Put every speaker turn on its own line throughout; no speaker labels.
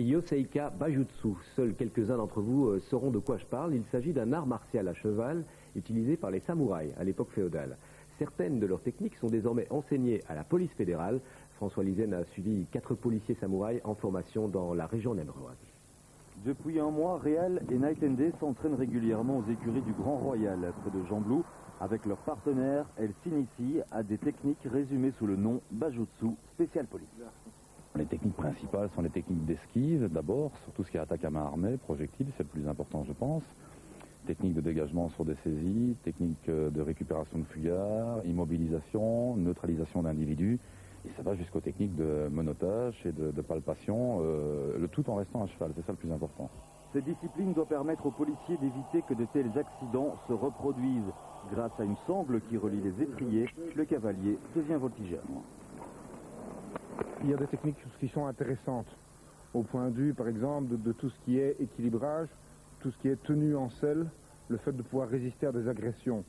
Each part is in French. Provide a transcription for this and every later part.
Yoseika Bajutsu. Seuls quelques-uns d'entre vous sauront de quoi je parle. Il s'agit d'un art martial à cheval utilisé par les samouraïs à l'époque féodale. Certaines de leurs techniques sont désormais enseignées à la police fédérale. François Lizen a suivi 4 policiers samouraïs en formation dans la région namuroise.
Depuis un mois, Réal et Night and Day s'entraînent régulièrement aux écuries du Grand Royal, près de Jamblou. Avec leurs partenaires, elles s'initient à des techniques résumées sous le nom Bajutsu Spécial Police.
Les techniques principales sont les techniques d'esquive, d'abord, sur tout ce qui est attaque à main armée, projectiles, c'est le plus important, je pense. Techniques de dégagement sur des saisies, techniques de récupération de fuyards, immobilisation, neutralisation d'individus. Et ça va jusqu'aux techniques de monotage et de palpation, le tout en restant à cheval, c'est ça le plus important.
Cette discipline doit permettre aux policiers d'éviter que de tels accidents se reproduisent. Grâce à une sangle qui relie les étriers, le cavalier devient voltigeur.
Il y a des techniques qui sont intéressantes, au point de vue, par exemple, de tout ce qui est équilibrage, tout ce qui est tenue en selle, le fait de pouvoir résister à des agressions.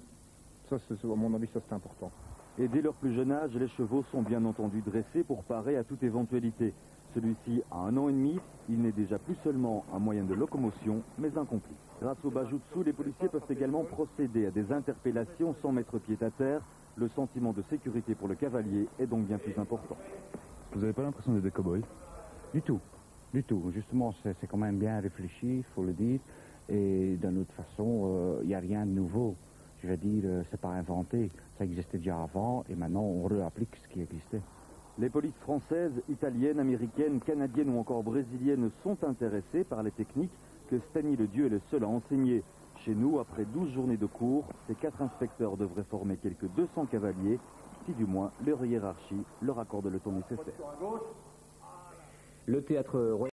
Ça, à mon avis, ça c'est important.
Et dès leur plus jeune âge, les chevaux sont bien entendu dressés pour parer à toute éventualité. Celui-ci a 1 an et demi, il n'est déjà plus seulement un moyen de locomotion, mais un complice. Grâce au Bajutsu, les policiers peuvent également procéder à des interpellations sans mettre pied à terre. Le sentiment de sécurité pour le cavalier est donc bien plus important.
Vous n'avez pas l'impression d'être des cow-boys?
Du tout, du tout. Justement, c'est quand même bien réfléchi, il faut le dire. Et d'une autre façon, il n'y a rien de nouveau. Je veux dire, c'est pas inventé. Ça existait déjà avant et maintenant on réapplique ce qui existait.
Les polices françaises, italiennes, américaines, canadiennes ou encore brésiliennes sont intéressées par les techniques que Stani le Dieu est le seul à enseigner. Chez nous, après 12 journées de cours, ces 4 inspecteurs devraient former quelques 200 cavaliers, si du moins leur hiérarchie leur accorde le temps nécessaire.
Le théâtre